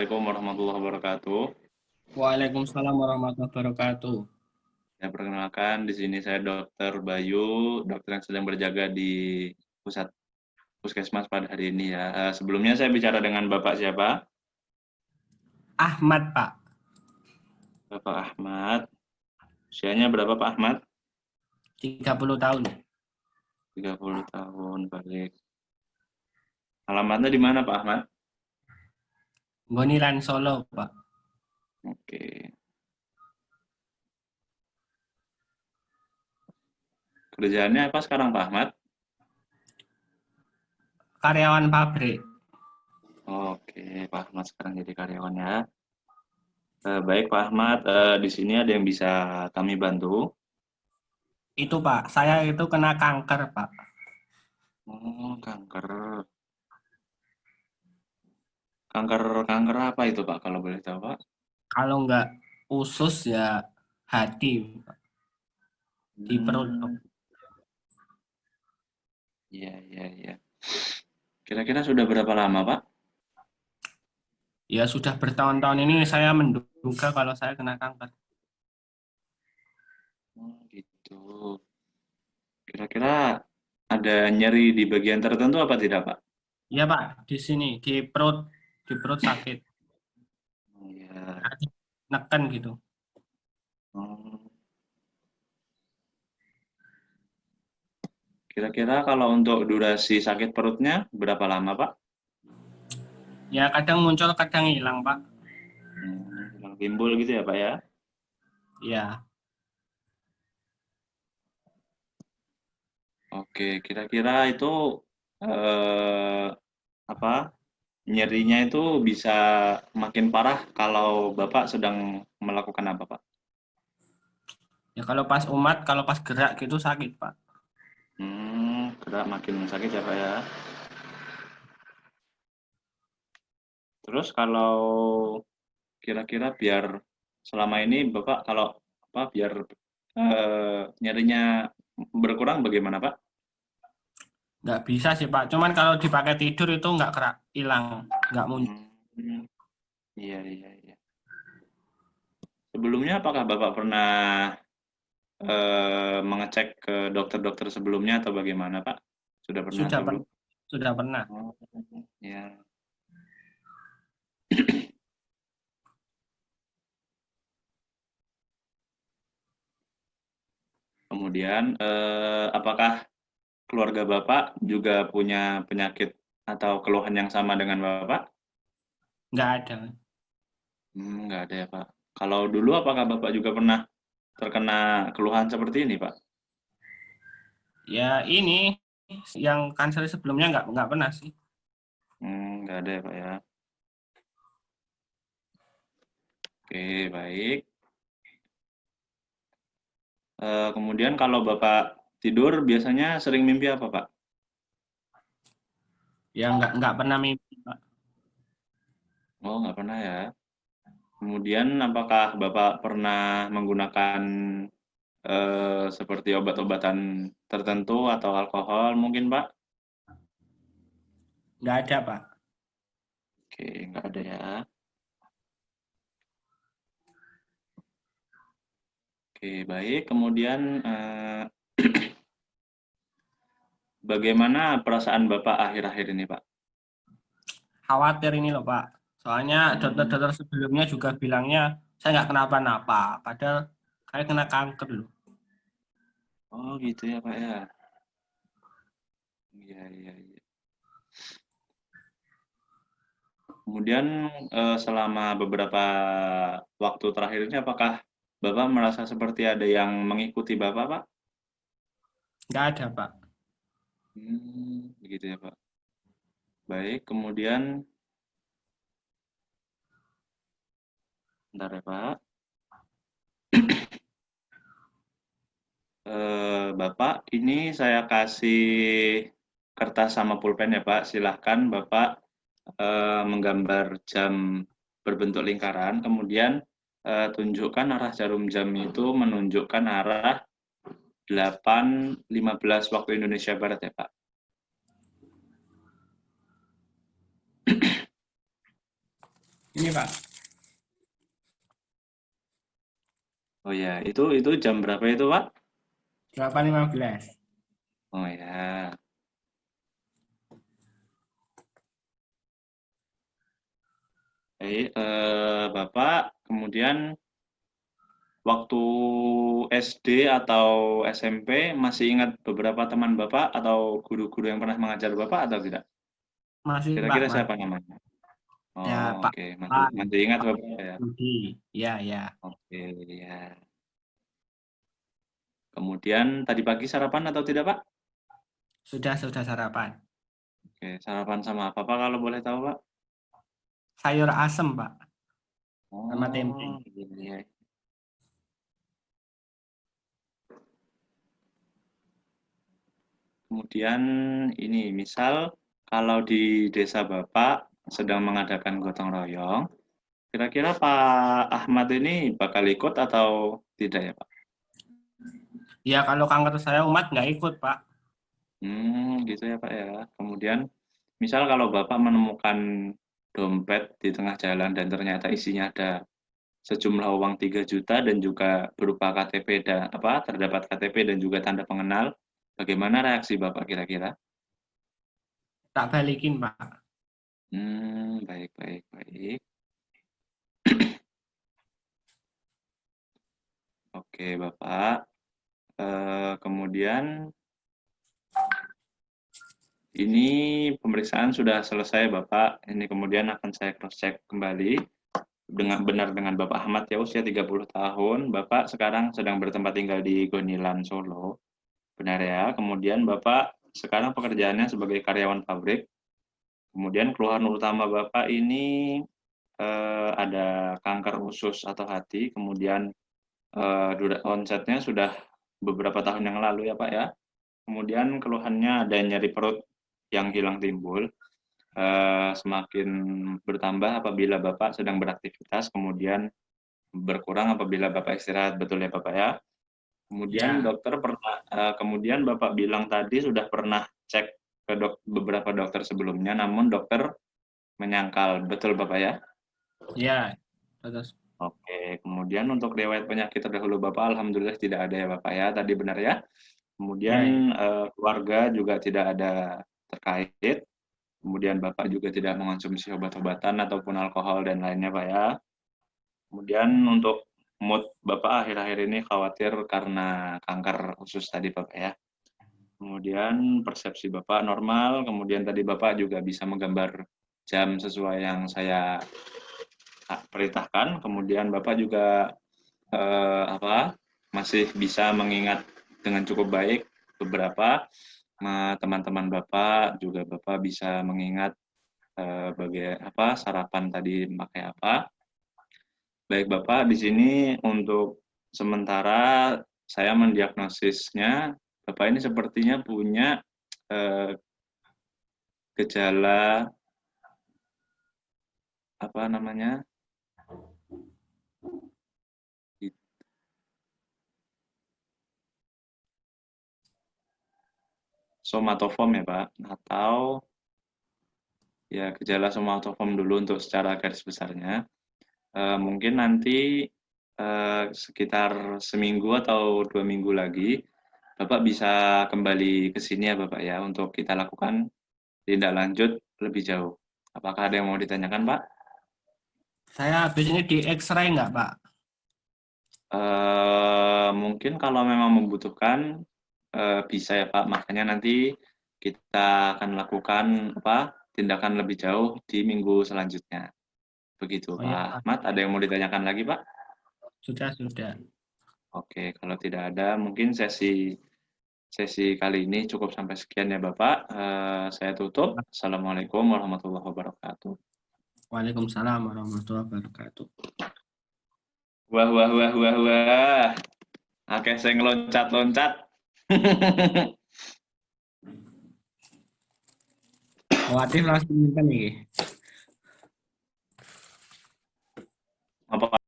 Assalamualaikum warahmatullahi wabarakatuh. Waalaikumsalam warahmatullahi wabarakatuh. Ya, perkenalkan di sini saya Dr. Bayu, dokter yang sedang berjaga di pusat puskesmas pada hari ini ya. Sebelumnya saya bicara dengan Bapak siapa? Ahmad, Pak. Bapak Ahmad. Usianya berapa Pak Ahmad? 30 tahun. 30 tahun, baik. Alamatnya di mana Pak Ahmad? Gonilan Solo, Pak. Oke. Kerjaannya apa sekarang Pak Ahmad? Karyawan pabrik. Oke, Pak Ahmad sekarang jadi karyawan ya. Baik Pak Ahmad, di sini ada yang bisa kami bantu? Itu, Pak. Saya itu kena kanker, Pak. Oh, kanker. Kanker apa itu Pak kalau boleh tahu Pak? Kalau nggak usus ya hati, Pak. Di perut. Hmm, iya iya iya. Kira-kira sudah berapa lama Pak? Ya sudah bertahun-tahun ini saya menduga kalau saya kena kanker. Oh, gitu. Kira-kira ada nyeri di bagian tertentu apa tidak Pak? Iya, Pak. Di sini, di perut sakit. Oh, iya. Neken gitu. Oh, kira-kira kalau untuk durasi sakit perutnya berapa lama Pak? Ya kadang muncul, kadang hilang, Pak. Yang timbul gitu ya Pak ya? Ya, Oke, kira-kira itu eh, apa? Nyerinya itu bisa makin parah kalau Bapak sedang melakukan apa Pak? ya kalau pas gerak gitu sakit, Pak. Gerak makin sakit ya Pak ya. Terus kalau kira-kira biar selama ini Bapak kalau apa biar nyerinya berkurang bagaimana Pak? Nggak bisa sih, Pak. Cuman kalau dipakai tidur itu nggak kerak, hilang, nggak muncul. Hmm, iya iya iya. Sebelumnya apakah Bapak pernah mengecek ke dokter-dokter sebelumnya atau bagaimana Pak? Sudah pernah Sudah atau belum? pernah, sudah pernah. Oh, ya. Kemudian apakah keluarga Bapak juga punya penyakit atau keluhan yang sama dengan Bapak? Nggak ada. Nggak ada ya, Pak. Kalau dulu apakah Bapak juga pernah terkena keluhan seperti ini, Pak? Ya ini yang kanker sebelumnya nggak pernah sih. Nggak ada ya, Pak ya. Oke, baik. Kemudian kalau Bapak tidur biasanya sering mimpi apa, Pak? Ya nggak pernah mimpi, Pak. Oh, nggak pernah ya. Kemudian apakah Bapak pernah menggunakan seperti obat-obatan tertentu atau alkohol mungkin, Pak? Nggak ada, Pak. Oke, nggak ada ya. Oke, baik. Kemudian bagaimana perasaan Bapak akhir-akhir ini, Pak? Khawatir ini loh, Pak. Soalnya Hmm, dokter-dokter sebelumnya juga bilangnya saya nggak kenapa-napa. Padahal saya kena kanker loh. oh gitu ya, Pak ya. Iya, iya, iya. Kemudian selama beberapa waktu terakhir ini apakah Bapak merasa seperti ada yang mengikuti Bapak, Pak? Nggak ada, Pak. Begitu ya, Pak. Baik, kemudian bentar ya, Pak. Bapak, ini saya kasih kertas sama pulpen ya, Pak. Silahkan Bapak menggambar jam berbentuk lingkaran, kemudian tunjukkan arah jarum jam itu menunjukkan arah 8.15 waktu Indonesia Barat ya, Pak. Ini Pak, Oh ya, itu jam berapa itu, Pak? 8.15. Oh ya. Baik, Bapak, kemudian waktu SD atau SMP masih ingat beberapa teman Bapak atau guru-guru yang pernah mengajar Bapak atau tidak? Masih Pak, Kira-kira Mas. siapa namanya? Ya Oh, Pak, oke. Masih, Pak, masih ingat Pak Bapak ya? Budi. Ya, ya. Oke, ya. Kemudian tadi pagi sarapan atau tidak, Pak? Sudah sarapan. Oke, sarapan sama apa, Pak, kalau boleh tahu, Pak? Sayur asem Pak, sama tempe. Oh, iya, iya. Kemudian ini, misal kalau di desa Bapak sedang mengadakan gotong royong, kira-kira Pak Ahmad ini bakal ikut atau tidak ya, Pak? Ya kalau kanker saya umat nggak ikut Pak. Gitu ya, Pak ya. Kemudian misal kalau Bapak menemukan dompet di tengah jalan dan ternyata isinya ada sejumlah uang 3 juta dan juga berupa KTP dan apa terdapat KTP dan juga tanda pengenal, bagaimana reaksi Bapak kira-kira? Tak balikin Pak. Baik, baik, baik. Oke, Bapak. Kemudian ini pemeriksaan sudah selesai, Bapak. Ini kemudian akan saya cross-check kembali dengan benar dengan Bapak Ahmad ya, usia 30 tahun. Bapak sekarang sedang bertempat tinggal di Gonilan, Solo. Benar ya. Kemudian Bapak sekarang pekerjaannya sebagai karyawan pabrik. Kemudian keluhan utama Bapak ini ada kanker usus atau hati. Kemudian onsetnya sudah beberapa tahun yang lalu ya, Pak ya. Kemudian keluhannya ada nyeri perut yang hilang timbul, semakin bertambah apabila Bapak sedang beraktivitas, kemudian berkurang apabila Bapak istirahat, betul ya Bapak ya? Kemudian Ya, dokter pernah, kemudian Bapak bilang tadi sudah pernah cek ke beberapa dokter sebelumnya, namun dokter menyangkal, betul Bapak ya? ya. Terus, Oke, kemudian untuk riwayat penyakit terdahulu Bapak, alhamdulillah tidak ada ya Bapak ya, tadi benar ya? ya, ya. Kemudian keluarga juga tidak ada terkait. Kemudian Bapak juga tidak mengonsumsi obat-obatan ataupun alkohol dan lainnya, Pak ya. Kemudian untuk mood Bapak akhir-akhir ini khawatir karena kanker usus tadi, Bapak ya. Kemudian persepsi Bapak normal, kemudian tadi Bapak juga bisa menggambar jam sesuai yang saya perintahkan. Kemudian Bapak juga masih bisa mengingat dengan cukup baik beberapa teman-teman Bapak, juga Bapak bisa mengingat sarapan tadi pakai apa. Baik Bapak, di sini untuk sementara saya mendiagnosisnya Bapak ini sepertinya punya eh, gejala apa namanya somatoform ya Pak, atau ya gejala somatoform dulu untuk secara garis besarnya. Mungkin nanti sekitar seminggu atau 2 minggu lagi Bapak bisa kembali ke sini ya Bapak ya untuk kita lakukan tindak lanjut lebih jauh. Apakah ada yang mau ditanyakan Pak? Saya habis ini di X-ray nggak Pak? Mungkin kalau memang membutuhkan bisa ya Pak. Makanya nanti kita akan lakukan tindakan lebih jauh di minggu selanjutnya. Begitu Oh ya Pak Pak, Ahmad. Ada yang mau ditanyakan lagi Pak? sudah. Oke, kalau tidak ada mungkin sesi sesi kali ini cukup sampai sekian ya Bapak. Saya tutup. Assalamualaikum warahmatullahi wabarakatuh. Waalaikumsalam warahmatullahi wabarakatuh. Wah, wah, wah, wah, wah. Oke, saya ngeloncat-loncat. Khawatir langsung minta nih. Apa